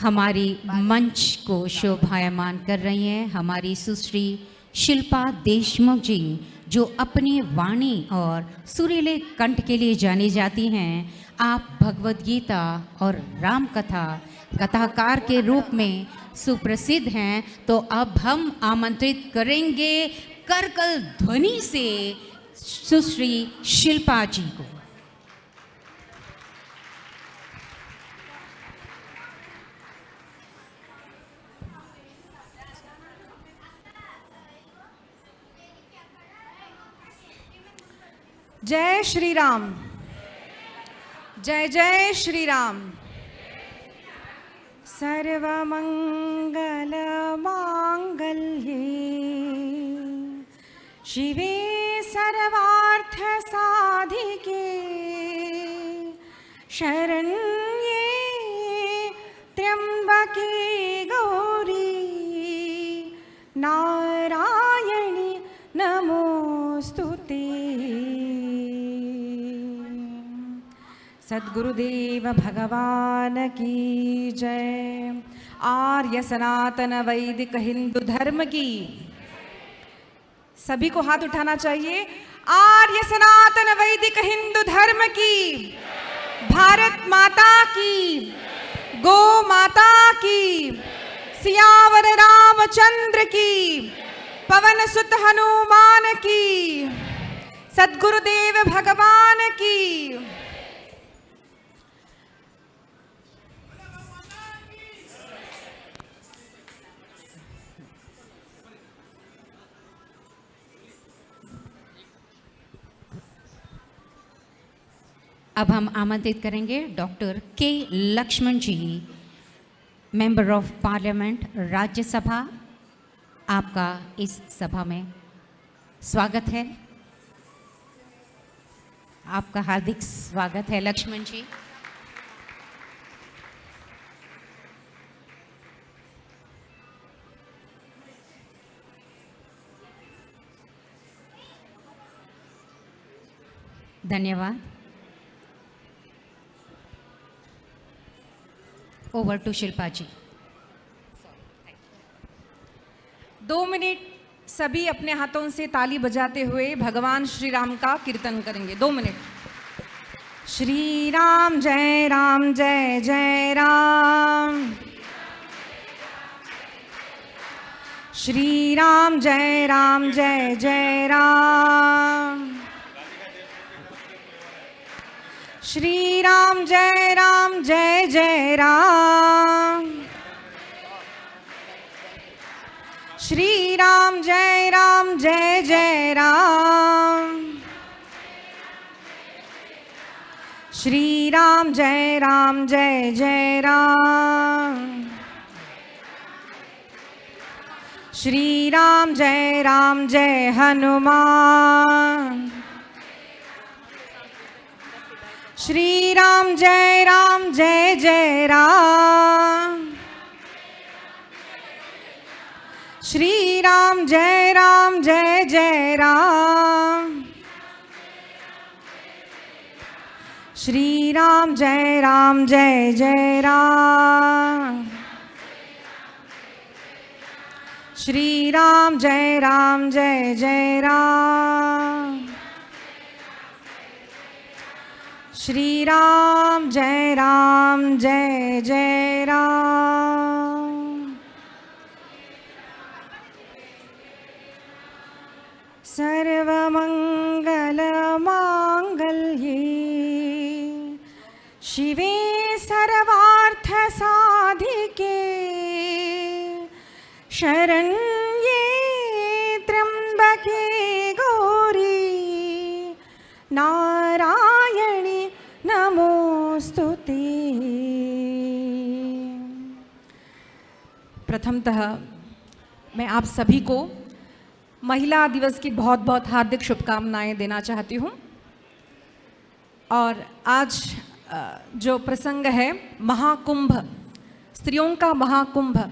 हमारी मंच को शोभायमान कर रही हैं हमारी सुश्री शिल्पा देशमुख जी, जो अपनी वाणी और सुरीले कंठ के लिए जानी जाती हैं। आप भगवद गीता और राम कथा कथाकार के रूप में सुप्रसिद्ध हैं। तो अब हम आमंत्रित करेंगे करकल ध्वनि से सुश्री शिल्पा जी को। जय श्री राम, जय जय श्री राम। सर्वमंगल मांगल्ये शिवे सर्वार्थ साधिके शरण्ये त्र्यंबके गौरी नारायणी नमोस्तुते। सद्गुरुदेव भगवान की जय। आर्य सनातन वैदिक हिंदू धर्म की, सभी को हाथ उठाना चाहिए। आर्य सनातन वैदिक हिंदू धर्म की, भारत माता की, गो माता की, सियावर रामचंद्र की, पवन सुत हनुमान की, सद्गुरुदेव भगवान की। अब हम आमंत्रित करेंगे डॉक्टर के लक्ष्मण जी, मेंबर ऑफ पार्लियामेंट राज्यसभा। आपका इस सभा में स्वागत है। आपका हार्दिक स्वागत है लक्ष्मण जी। धन्यवाद। Over to Shilpa ji. 2 minute सभी अपने हाथों से ताली बजाते हुए भगवान श्री राम का कीर्तन करेंगे। 2 मिनट। श्री राम जय राम जय जय राम, श्री राम जय राम जय जय राम, श्री राम जय जय राम, श्री राम जय जय राम, श्री राम जय जय राम, श्री राम जय हनुमान, श्री राम जय जय राम, श्री राम जय जय राम, श्री राम जय जय राम, श्री राम जय जय राम, श्री राम जय जय राम। सर्वमंगल मांगल्ये शिवे सर्वार्थ साधिके शरण्ये त्र्यंबके गौरी नारायणी नमोस्तुते। प्रथमतः मैं आप सभी को महिला दिवस की बहुत बहुत हार्दिक शुभकामनाएं देना चाहती हूँ। और आज जो प्रसंग है महाकुंभ, स्त्रियों का महाकुंभ,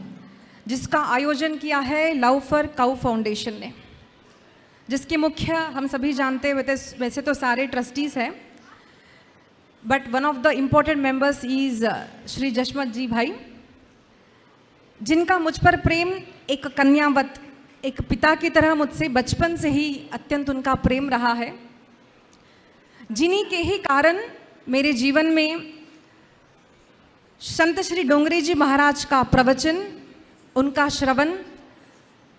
जिसका आयोजन किया है लव फॉर काउ फाउंडेशन ने, जिसके मुख्य हम सभी जानते हैं, वैसे तो सारे ट्रस्टीज हैं, but one of the important members is Shri Jashmat ji भाई, जिनका मुझ पर प्रेम एक कन्यावत, एक पिता की तरह मुझसे बचपन से ही अत्यंत उनका प्रेम रहा है, जिन्हीं के ही कारण मेरे जीवन में संत श्री डोंगरे जी महाराज का प्रवचन, उनका श्रवण,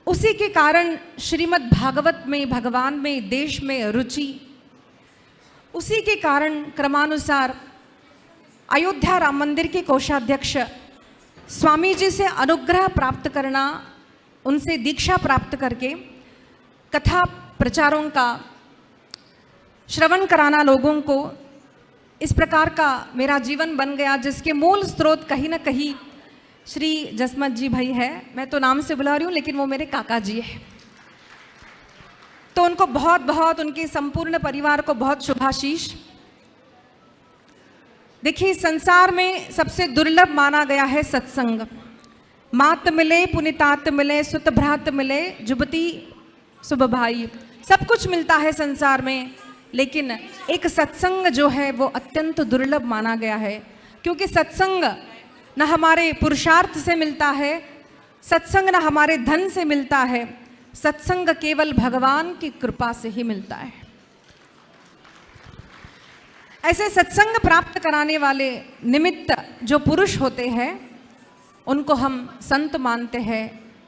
उसी के कारण श्रीमद् भागवत में, भगवान में, देश में रुचि, उसी के कारण क्रमानुसार अयोध्या राम मंदिर के कोषाध्यक्ष स्वामी जी से अनुग्रह प्राप्त करना, उनसे दीक्षा प्राप्त करके कथा प्रचारों का श्रवण कराना लोगों को, इस प्रकार का मेरा जीवन बन गया, जिसके मूल स्रोत कहीं ना कहीं श्री जसमत जी भाई है। मैं तो नाम से बुला रही हूँ लेकिन वो मेरे काका जी है, तो उनको बहुत बहुत, उनके संपूर्ण परिवार को बहुत शुभाशीष। देखिए, संसार में सबसे दुर्लभ माना गया है सत्संग। मात मिले, पुनितात मिले, सुत भ्रात मिले, जुबती सुब भाई, सब कुछ मिलता है संसार में, लेकिन एक सत्संग जो है वो अत्यंत दुर्लभ माना गया है, क्योंकि सत्संग न हमारे पुरुषार्थ से मिलता है, सत्संग न हमारे धन से मिलता है, सत्संग केवल भगवान की कृपा से ही मिलता है। ऐसे सत्संग प्राप्त कराने वाले निमित्त जो पुरुष होते हैं उनको हम संत मानते हैं,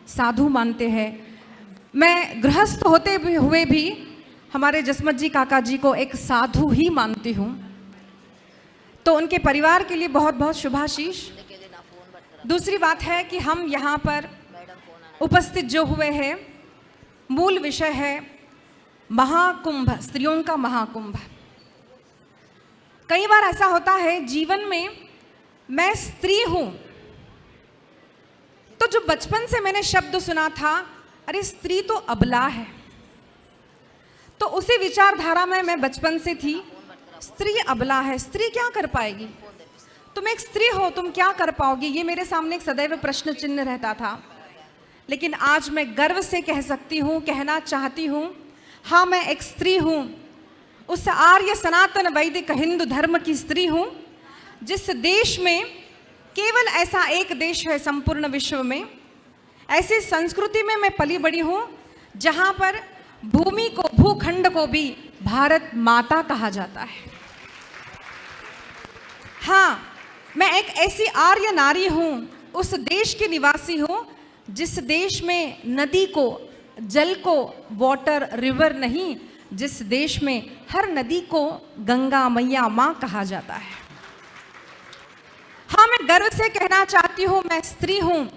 साधु मानते हैं। मैं गृहस्थ होते हुए भी हमारे जसमत जी काका जी को एक साधु ही मानती हूँ, तो उनके परिवार के लिए बहुत बहुत शुभाशीष। दूसरी बात है कि हम यहाँ पर उपस्थित जो हुए हैं, मूल विषय है महाकुंभ, स्त्रियों का महाकुंभ। कई बार ऐसा होता है जीवन में, मैं स्त्री हूं, तो जो बचपन से मैंने शब्द सुना था, अरे स्त्री तो अबला है, तो उसी विचारधारा में मैं बचपन से थी, स्त्री अबला है, स्त्री क्या कर पाएगी, तुम एक स्त्री हो, तुम क्या कर पाओगी, ये मेरे सामने एक सदैव प्रश्न चिन्ह रहता था। लेकिन आज मैं गर्व से कह सकती हूँ, कहना चाहती हूँ, हाँ मैं एक स्त्री हूँ, उस आर्य सनातन वैदिक हिंदू धर्म की स्त्री हूँ, जिस देश में, केवल ऐसा एक देश है संपूर्ण विश्व में, ऐसी संस्कृति में मैं पली बड़ी हूँ जहाँ पर भूमि को, भूखंड को भी भारत माता कहा जाता है। हाँ, मैं एक ऐसी आर्य नारी हूँ, उस देश की निवासी हूँ जिस देश में नदी को, जल को वाटर रिवर नहीं, जिस देश में हर नदी को गंगा मैया माँ कहा जाता है। हाँ, मैं गर्व से कहना चाहती हूँ, मैं स्त्री हूँ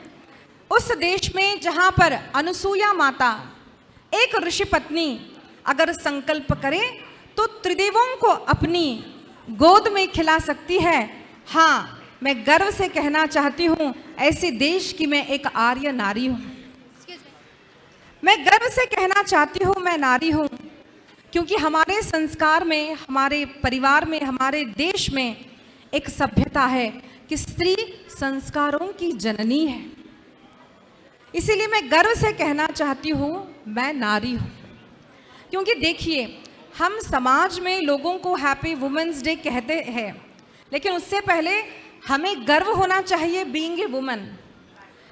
उस देश में जहाँ पर अनुसूया माता, एक ऋषि पत्नी अगर संकल्प करे तो त्रिदेवों को अपनी गोद में खिला सकती है। हाँ, मैं गर्व से कहना चाहती हूँ, ऐसे देश की मैं एक आर्य नारी हूँ। मैं गर्व से कहना चाहती हूँ, मैं नारी हूँ, क्योंकि हमारे संस्कार में, हमारे परिवार में, हमारे देश में एक सभ्यता है कि स्त्री संस्कारों की जननी है। इसीलिए मैं गर्व से कहना चाहती हूँ, मैं नारी हूँ। क्योंकि देखिए, हम समाज में लोगों को हैप्पी वुमेन्स डे कहते हैं, लेकिन उससे पहले हमें गर्व होना चाहिए being a woman.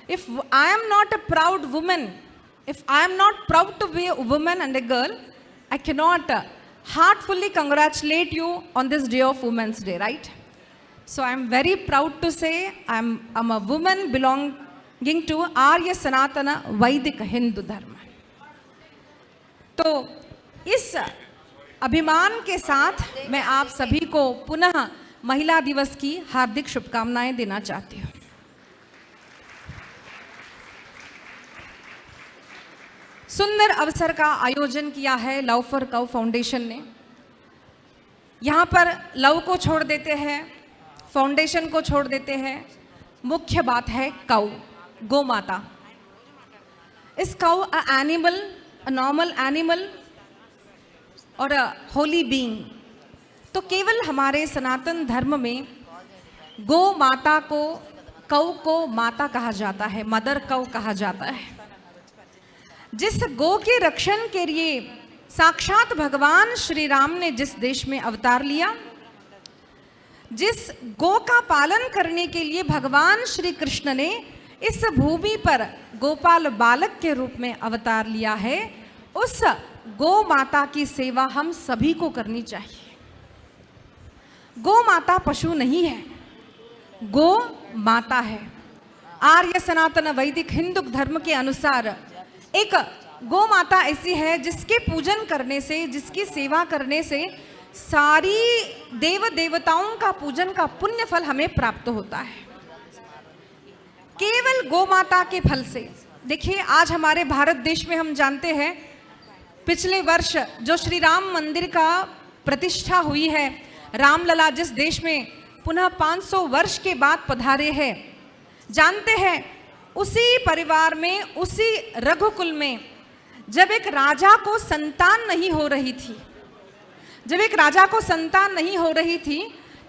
If I am not a proud woman, if I am not proud to be a woman and a girl, I cannot heartfully congratulate you on this day of Women's Day, right? So I am very proud to say I'm a woman belonging to Arya Sanatana Vedic Hindu Dharma. तो इस अभिमान के साथ मैं आप सभी को पुनः महिला दिवस की हार्दिक शुभकामनाएं देना चाहती हूँ। सुंदर अवसर का आयोजन किया है लव फॉर कव फाउंडेशन ने। यहाँ पर लव को छोड़ देते हैं, फाउंडेशन को छोड़ देते हैं, मुख्य बात है कव, गौ माता। इस कव अ एनिमल, अ नॉर्मल एनिमल और अ होली बीइंग। तो केवल हमारे सनातन धर्म में गौ माता को, कव को माता कहा जाता है, मदर कव कहा जाता है। जिस गौ के रक्षण के लिए साक्षात भगवान श्री राम ने जिस देश में अवतार लिया, जिस गौ का पालन करने के लिए भगवान श्री कृष्ण ने इस भूमि पर गोपाल बालक के रूप में अवतार लिया है, उस गौ माता की सेवा हम सभी को करनी चाहिए। गौ माता पशु नहीं है, गौ माता है। आर्य सनातन वैदिक हिंदू धर्म के अनुसार एक गौ माता ऐसी है जिसके पूजन करने से, जिसकी सेवा करने से सारी देव देवताओं का पूजन का पुण्य फल हमें प्राप्त होता है, केवल गौ माता के फल से। देखिए, आज हमारे भारत देश में हम जानते हैं, पिछले वर्ष जो श्री राम मंदिर का प्रतिष्ठा हुई है, रामलला जिस देश में पुनः 500 वर्ष के बाद पधारे हैं, जानते हैं उसी परिवार में, उसी रघुकुल में जब एक राजा को संतान नहीं हो रही थी, जब एक राजा को संतान नहीं हो रही थी,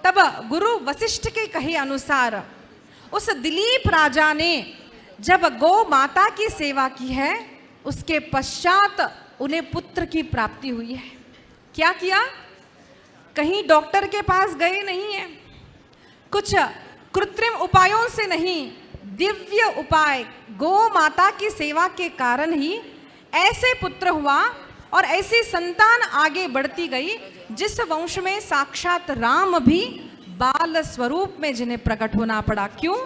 तब गुरु वशिष्ठ के कहे अनुसार उस दिलीप राजा ने जब गौ माता की सेवा की है, उसके पश्चात उन्हें पुत्र की प्राप्ति हुई है। क्या किया? कहीं डॉक्टर के पास गए नहीं है, कुछ कृत्रिम उपायों से नहीं, दिव्य उपाय गौ माता की सेवा के कारण ही ऐसे पुत्र हुआ और ऐसी संतान आगे बढ़ती गई, जिस वंश में साक्षात राम भी बाल स्वरूप में जिन्हें प्रकट होना पड़ा। क्यों?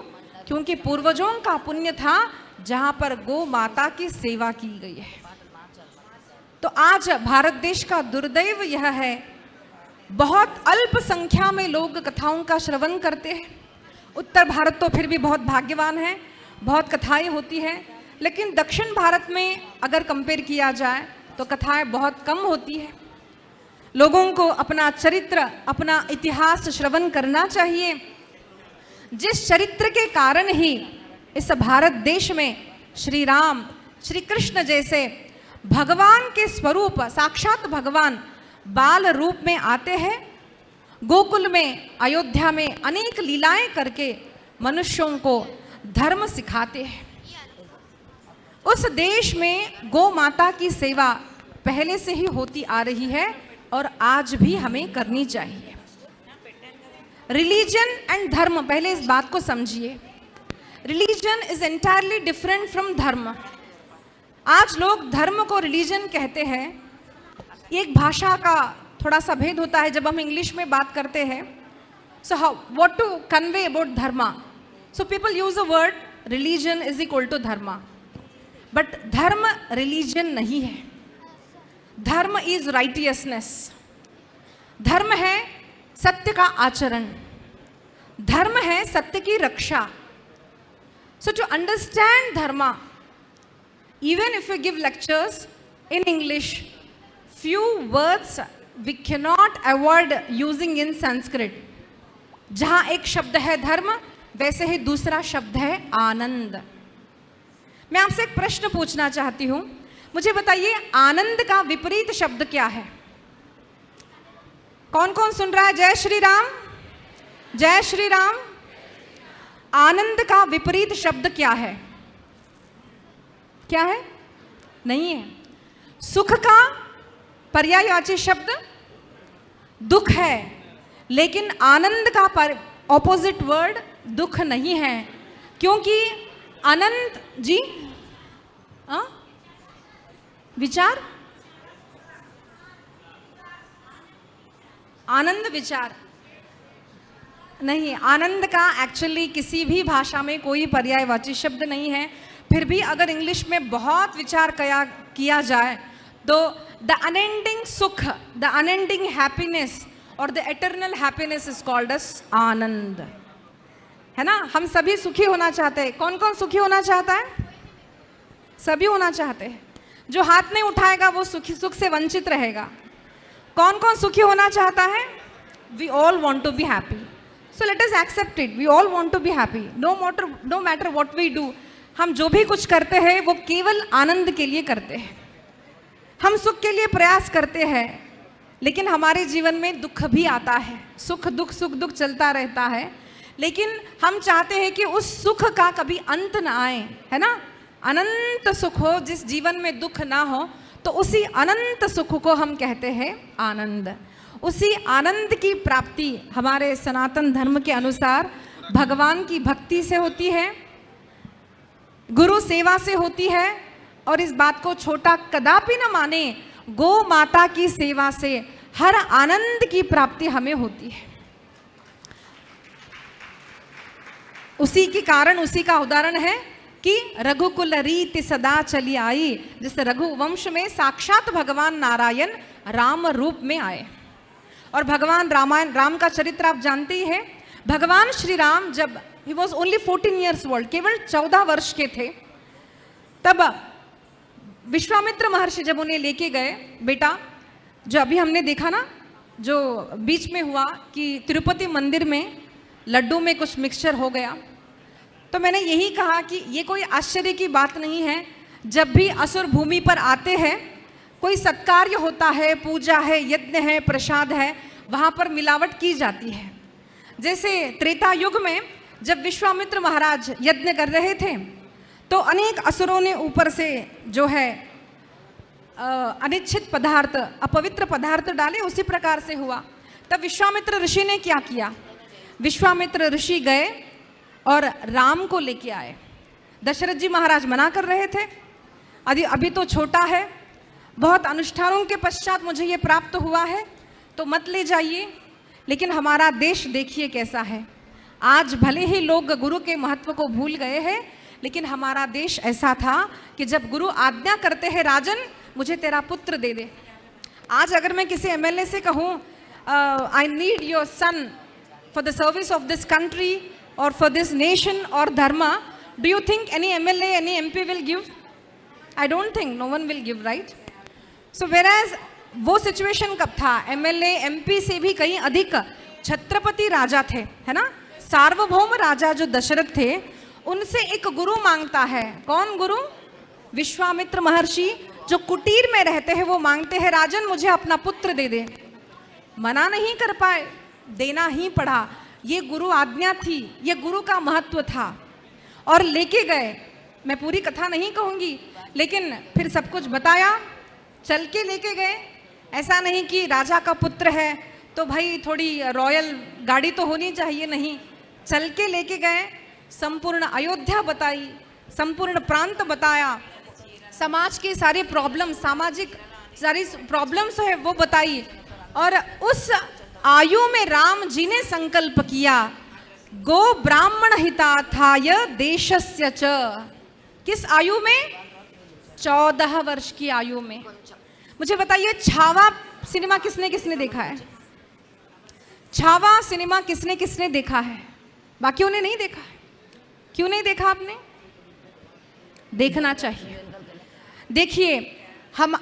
क्योंकि पूर्वजों का पुण्य था जहां पर गौ माता की सेवा की गई है। तो आज भारत देश का दुर्दैव यह है, बहुत अल्प संख्या में लोग कथाओं का श्रवण करते हैं। उत्तर भारत तो फिर भी बहुत भाग्यवान है, बहुत कथाएं होती हैं, लेकिन दक्षिण भारत में अगर कंपेयर किया जाए तो कथाएं बहुत कम होती है। लोगों को अपना चरित्र, अपना इतिहास श्रवण करना चाहिए, जिस चरित्र के कारण ही इस भारत देश में श्री राम, श्री कृष्ण जैसे भगवान के स्वरूप, साक्षात भगवान बाल रूप में आते हैं, गोकुल में, अयोध्या में अनेक लीलाएं करके मनुष्यों को धर्म सिखाते हैं। उस देश में गौ माता की सेवा पहले से ही होती आ रही है और आज भी हमें करनी चाहिए। रिलीजन एंड धर्म, पहले इस बात को समझिए। Religion is entirely different from धर्म। आज लोग धर्म को रिलीजन कहते हैं, एक भाषा का थोड़ा सा भेद होता है। जब हम इंग्लिश में बात करते हैं, so how what to convey about dharma, so people use a word religion is equal to dharma, but धर्म रिलीजन नहीं है। धर्म इज राइटियसनेस, धर्म है सत्य का आचरण, धर्म है सत्य की रक्षा। So to understand dharma, even if we give lectures in English, few words we cannot avoid using in Sanskrit. जहाँ एक शब्द है धर्म, वैसे ही दूसरा शब्द है आनंद। मैं आपसे एक प्रश्न पूछना चाहती हूँ, मुझे बताइए आनंद का विपरीत शब्द क्या है? कौन कौन सुन रहा है? जय श्री राम, जय श्री राम। आनंद का विपरीत शब्द क्या है? क्या है? नहीं है। सुख का पर्यायवाची शब्द दुख है, लेकिन आनंद का ऑपोजिट वर्ड दुख नहीं है, क्योंकि अनंत जी विचार, आनंद विचार नहीं। आनंद का एक्चुअली किसी भी भाषा में कोई पर्यायवाची शब्द नहीं है। फिर भी अगर इंग्लिश में बहुत विचार किया जाए तो the unending sukh, the unending happiness और the eternal happiness is called as anand, है ना। हम सभी सुखी होना चाहते हैं। कौन कौन सुखी होना चाहता है? सभी होना चाहते हैं। जो हाथ नहीं उठाएगा वो सुख से वंचित रहेगा। कौन कौन सुखी होना चाहता है? We all want to be happy, so let us accept it. We all want to be happy, no matter what we do. हम जो भी कुछ करते हैं वो केवल आनंद के लिए करते हैं। हम सुख के लिए प्रयास करते हैं, लेकिन हमारे जीवन में दुख भी आता है। सुख दुख चलता रहता है, लेकिन हम चाहते हैं कि उस सुख का कभी अंत ना आए, है ना। अनंत सुख हो, जिस जीवन में दुख ना हो, तो उसी अनंत सुख को हम कहते हैं आनंद। उसी आनंद की प्राप्ति हमारे सनातन धर्म के अनुसार भगवान की भक्ति से होती है। गुरु सेवा से होती है, और इस बात को छोटा कदापि न माने, गौ माता की सेवा से हर आनंद की प्राप्ति हमें होती है। उसी के कारण, उसी का उदाहरण है कि रघुकुल रीति सदा चली आई, जिस रघुवंश में साक्षात भगवान नारायण राम रूप में आए। और भगवान राम का चरित्र आप जानते ही हैं। भगवान श्री राम जब he was only 14 years old, केवल 14 वर्ष के थे, तब विश्वामित्र महर्षि जब उन्हें लेके गए, बेटा जो अभी हमने देखा ना, जो बीच में हुआ कि तिरुपति मंदिर में लड्डू में कुछ मिक्सचर हो गया, तो मैंने यही कहा कि ये कोई आश्चर्य की बात नहीं है। जब भी असुर भूमि पर आते हैं, कोई सत्कार्य होता है, पूजा है, यज्ञ है, प्रसाद है, वहाँ पर मिलावट की जाती है। जैसे त्रेता युग में जब विश्वामित्र महाराज यज्ञ कर रहे थे, तो अनेक असुरों ने ऊपर से जो है अनिच्छित पदार्थ, अपवित्र पदार्थ डाले। उसी प्रकार से हुआ। तब विश्वामित्र ऋषि ने क्या किया? विश्वामित्र ऋषि गए और राम को लेके आए। दशरथ जी महाराज मना कर रहे थे, अभी तो छोटा है, बहुत अनुष्ठानों के पश्चात मुझे ये प्राप्त हुआ है, तो मत ले जाइए। लेकिन हमारा देश देखिए कैसा है। आज भले ही लोग गुरु के महत्व को भूल गए हैं, लेकिन हमारा देश ऐसा था कि जब गुरु आज्ञा करते हैं, राजन मुझे तेरा पुत्र दे दे। आज अगर मैं किसी एमएलए से कहूँ I need your son for the service of this country और फॉर दिस नेशन और dharma, do you think any MLA, any MP will give? I don't think, no one will give, right? So वेराज वो situation कब था? MLA MP से भी कहीं अधिक छत्रपति राजा थे, है ना? सार्वभौम राजा जो दशरथ थे, उनसे एक गुरु मांगता है। कौन गुरु? विश्वामित्र महर्षि जो कुटीर में रहते हैं, वो मांगते हैं, राजन मुझे अपना पुत्र दे दे। मना नहीं कर पाए, देना ही पड़ा। ये गुरु आज्ञा थी, ये गुरु का महत्व था। और लेके गए। मैं पूरी कथा नहीं कहूँगी, लेकिन फिर सब कुछ बताया, चल के लेके गए। ऐसा नहीं कि राजा का पुत्र है तो भाई थोड़ी रॉयल गाड़ी तो होनी चाहिए, नहीं, चल के लेके गए। संपूर्ण अयोध्या बताई, संपूर्ण प्रांत बताया, समाज की सारी प्रॉब्लम, सामाजिक सारी प्रॉब्लम्स है वो बताई। और उस आयु में राम जी ने संकल्प किया, गो ब्राह्मण हितार्थाय देशस्य च। किस आयु में? 14 वर्ष की आयु में। मुझे बताइए, छावा सिनेमा किसने किसने देखा है? छावा सिनेमा किसने किसने देखा है? बाकियों ने नहीं देखा है। क्यों नहीं देखा आपने? देखना चाहिए। देखिए, हम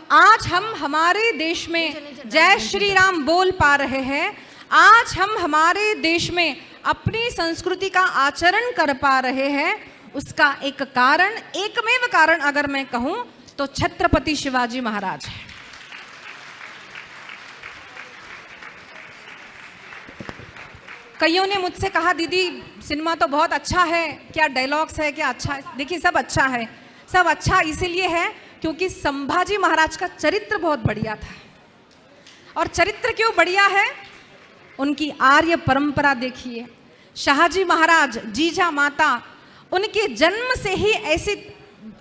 हमारे देश में जय श्री राम बोल पा रहे हैं। आज हम हमारे देश में अपनी संस्कृति का आचरण कर पा रहे हैं। उसका एक कारण, एकमेव कारण अगर मैं कहूं तो छत्रपति शिवाजी महाराज है। कईयों ने मुझसे कहा, दीदी सिनेमा तो बहुत अच्छा है, क्या डायलॉग्स है, क्या अच्छा है? देखिए, सब अच्छा है। सब अच्छा इसीलिए है क्योंकि संभाजी महाराज का चरित्र बहुत बढ़िया था। और चरित्र क्यों बढ़िया है? उनकी आर्य परंपरा देखिए। शाहजी महाराज, जीजा माता, उनके जन्म से ही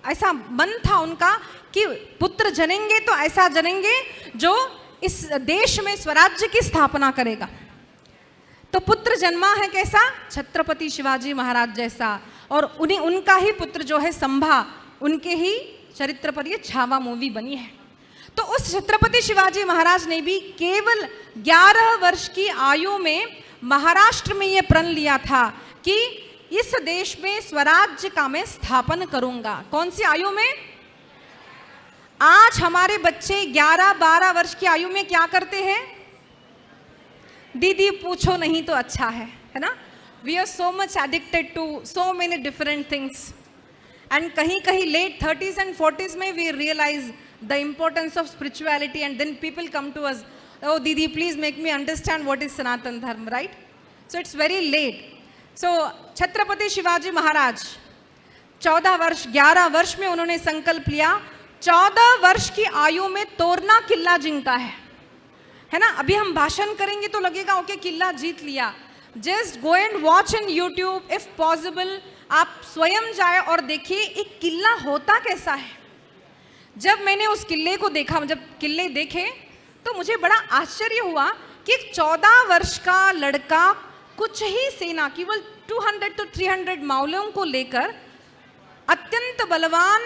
ऐसा मन था उनका कि पुत्र जनेंगे तो ऐसा जनेंगे जो इस देश में स्वराज्य की स्थापना करेगा। तो पुत्र जन्मा है कैसा? छत्रपति शिवाजी महाराज जैसा। और उनका ही पुत्र जो है संभा, उनके ही चरित्र पर ये छावा मूवी बनी है। तो उस छत्रपति शिवाजी महाराज ने भी केवल 11 वर्ष की आयु में महाराष्ट्र में ये प्रण लिया था कि इस देश में स्वराज्य का मैं स्थापन करूंगा। कौन सी आयु में? आज हमारे बच्चे 11-12 वर्ष की आयु में क्या करते हैं? दीदी पूछो नहीं तो अच्छा है ना? We are so much addicted to so many different things. And कहीं कहीं लेट 30s and 40s में we realise the importance of spirituality and then people come to us, ओ दीदी please make me understand what is Sanatan Dharma, right? So it's very late. So Chhatrapati Shivaji Maharaj 14 वर्ष 11 वर्ष में उन्होंने संकल्प लिया। 14 वर्ष की आयु में तोरना किला जिनका है ना? अभी हम भाषण करेंगे तो लगेगा ओके किला जीत लिया। Just go and watch in YouTube if possible. आप स्वयं जाए और देखिए एक किला होता कैसा है। जब मैंने उस किले को देखा, जब किले देखे तो मुझे बड़ा आश्चर्य हुआ कि एक 14 वर्ष का लड़का कुछ ही सेना, केवल 200 to 300 माओवादियों को लेकर, अत्यंत बलवान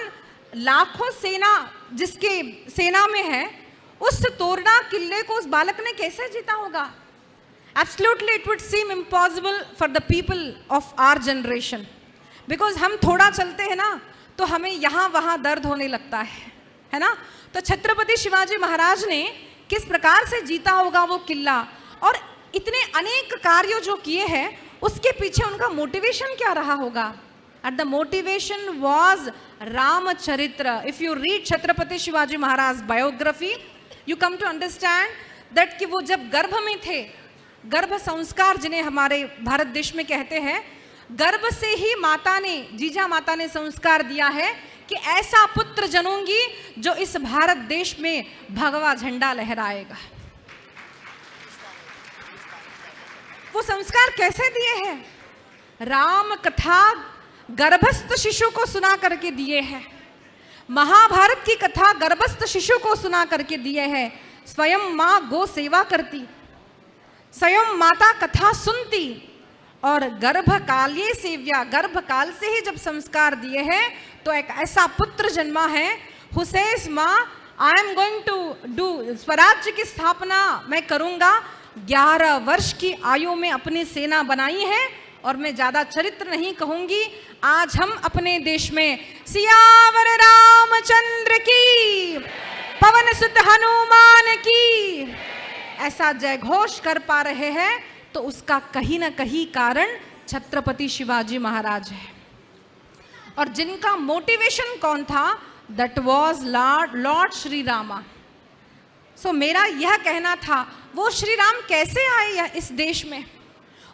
लाखों सेना जिसके सेना में है, उस तोरना किले को उस बालक ने कैसे जीता होगा? Absolutely it would seem impossible for the people of our generation, because हम थोड़ा चलते हैं ना तो हमें यहाँ वहाँ दर्द होने लगता है ना। तो छत्रपति शिवाजी महाराज ने किस प्रकार से जीता होगा वो किला, और इतने अनेक कार्य जो किए हैं उसके पीछे उनका मोटिवेशन क्या रहा होगा? And the motivation was Ramcharitra. If you read Chhatrapati Shivaji Maharaj biography, you come to understand that कि वो जब गर्भ में थे, गर्भ संस्कार जिन्हें हमारे भारत देश में कहते हैं, गर्भ से ही माता ने, जीजा माता ने संस्कार दिया है कि ऐसा पुत्र जनूंगी जो इस भारत देश में भगवा झंडा लहराएगा। वो संस्कार कैसे दिए हैं? राम कथा गर्भस्थ शिशु को सुना करके दिए हैं, महाभारत की कथा गर्भस्थ शिशु को सुना करके दिए हैं। स्वयं माँ गो सेवा करती, स्वयं माता कथा सुनती, और गर्भकालीय सेव्या, गर्भकाल से ही जब संस्कार दिए हैं तो एक ऐसा पुत्र जन्मा है। हुसैस माँ, I am going to do, स्वराज्य की स्थापना मैं करूंगा। 11 वर्ष की आयु में अपनी सेना बनाई है, और मैं ज्यादा चरित्र नहीं कहूंगी। आज हम अपने देश में सियावर रामचंद्र की, पवन सुत हनुमान की ऐसा जय घोष कर पा रहे हैं, तो उसका कहीं ना कहीं कारण छत्रपति शिवाजी महाराज है। और जिनका मोटिवेशन कौन था? That was lord Shri Rama. So मेरा यह कहना था, वो श्री राम कैसे आए इस देश में,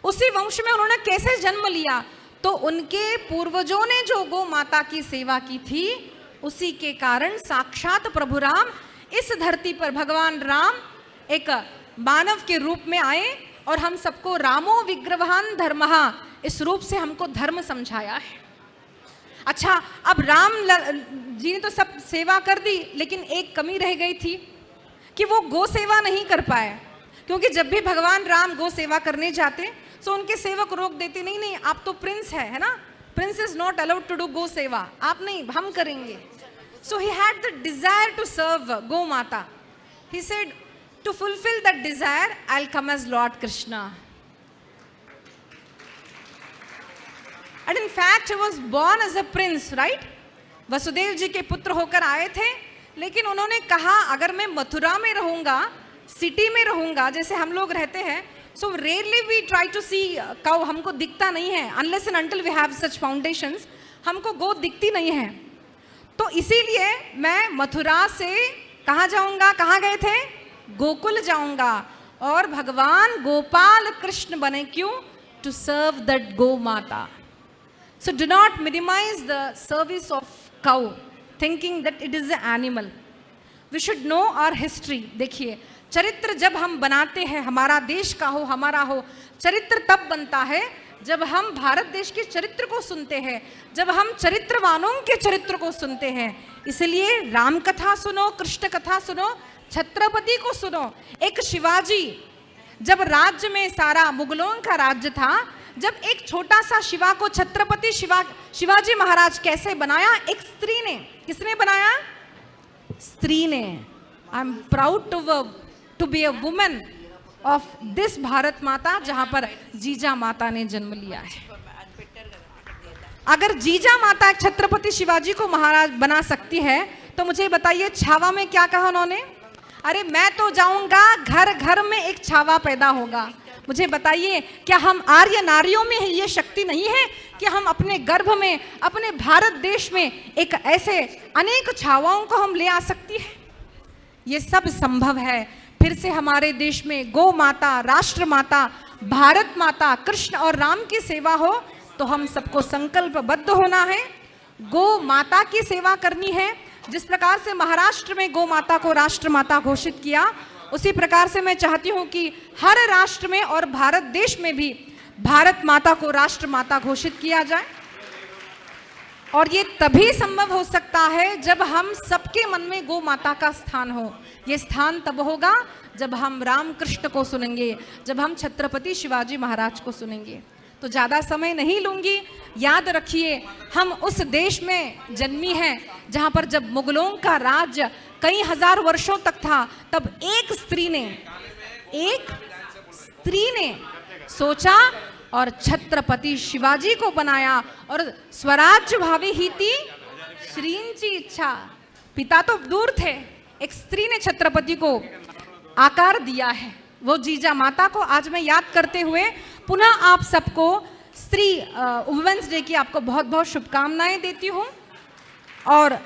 उसी वंश में उन्होंने कैसे जन्म लिया? तो उनके पूर्वजों ने जो गौ माता की सेवा की थी, उसी के कारण साक्षात प्रभु राम इस धरती पर, भगवान राम एक मानव के रूप में आए, और हम सबको रामो विग्रहान धर्मः, इस रूप से हमको धर्म समझाया है। अच्छा, अब राम जी ने तो सब सेवा कर दी, लेकिन एक कमी रह गई थी कि वो गो सेवा नहीं कर पाए, क्योंकि जब भी भगवान राम गो सेवा करने जाते तो उनके सेवक रोक देते, नहीं नहीं आप तो प्रिंस है ना, prince is not allowed to do go seva, आप नहीं, हम करेंगे। So he had the desire to serve go mata. He said, to fulfill that desire, I'll come as Lord Krishna. And in fact, he was born as a prince, right? Vasudev ji के पुत्र होकर आए थे, लेकिन उन्होंने कहा अगर मैं मथुरा में रहूंगा, सिटी में रहूंगा जैसे हम लोग रहते हैं, so rarely we try to see cow, हमको दिखता नहीं है, unless and until we have such foundations, हमको गो दिखती नहीं है। तो इसीलिए मैं मथुरा से कहाँ जाऊंगा? कहाँ गए थे? गोकुल जाऊंगा, और भगवान गोपाल कृष्ण बने। क्यों? To serve that gau mata. So do not minimise the service of cow thinking that it is an animal. We should know our history. देखिए, चरित्र जब हम बनाते हैं, हमारा देश का हो, हमारा हो, चरित्र तब बनता है जब हम भारत देश के चरित्र को सुनते हैं, जब हम चरित्रवानों के चरित्र को सुनते हैं। इसलिए राम कथा सुनो, कृष्ण कथा सुनो, छत्रपति को सुनो। एक शिवाजी, जब राज्य में सारा मुगलों का राज्य था, जब एक छोटा सा शिवा को छत्रपति शिवाजी महाराज कैसे बनाया? एक स्त्री ने। किसने बनाया? स्त्री ने। I am proud to be a woman of this Bharat Mata, जहां पर जीजा माता ने जन्म लिया है। अगर जीजा माता छत्रपति शिवाजी को महाराज बना सकती है, तो मुझे बताइए छावा में क्या कहा उन्होंने? अरे मैं तो जाऊंगा, घर घर में एक छावा पैदा होगा। मुझे बताइए, क्या हम आर्य नारियों में ये शक्ति नहीं है कि हम अपने गर्भ में, अपने भारत देश में एक ऐसे अनेक छावाओं को हम ले आ सकती है? ये सब संभव है। फिर से हमारे देश में गौ माता, राष्ट्र माता, भारत माता, कृष्ण और राम की सेवा हो, तो हम सबको संकल्पबद्ध होना है, गौ माता की सेवा करनी है। जिस प्रकार से महाराष्ट्र में गौ माता को राष्ट्र माता घोषित किया, उसी प्रकार से मैं चाहती हूँ कि हर राष्ट्र में और भारत देश में भी भारत माता को राष्ट्र माता घोषित किया जाए। और ये तभी संभव हो सकता है जब हम सबके मन में गौ माता का स्थान हो। ये स्थान तब होगा जब हम राम कृष्ण को सुनेंगे, जब हम छत्रपति शिवाजी महाराज को सुनेंगे। तो ज़्यादा समय नहीं लूँगी। याद रखिए, हम उस देश में जन्मी हैं जहाँ पर जब मुगलों का राज कई हजार वर्षों तक था, तब एक स्त्री ने सोचा और छत्रपति शिवाजी को बनाया। और स्वराज्य भावी ही थी श्रींची इच्छा। पिता तो दूर थे, एक स्त्री ने छत्रपति को आकार दिया है। वो जीजा माता को आज मैं याद करते हुए पुनः आप सबको स्त्री वुमेन्स डे की आपको बहुत बहुत शुभकामनाएं देती हूँ। और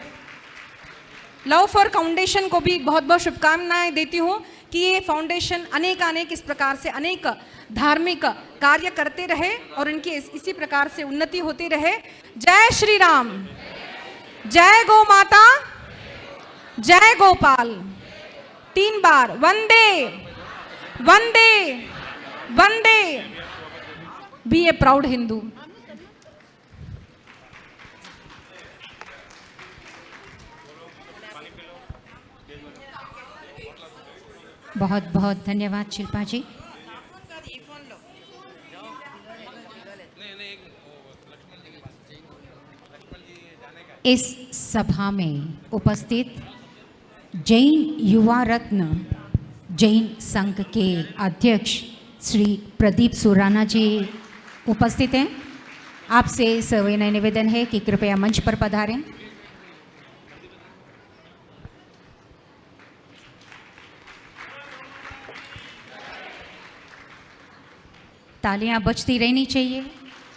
लव फॉर फाउंडेशन को भी बहुत बहुत शुभकामनाएं देती हूँ कि ये फाउंडेशन अनेक इस प्रकार से अनेक धार्मिक कार्य करते रहे और इनकी इसी प्रकार से उन्नति होती रहे। जय श्री राम, जय गौ माता, जय गोपाल। 3 बार वंदे वंदे वंदे। Be a proud Hindu. बहुत बहुत धन्यवाद शिल्पा जी। इस सभा में उपस्थित जैन युवा रत्न जैन संघ के अध्यक्ष श्री प्रदीप सुराना जी उपस्थित हैं। आपसे सविनय निवेदन है कि कृपया मंच पर पधारें। तालियां बजती रहनी चाहिए।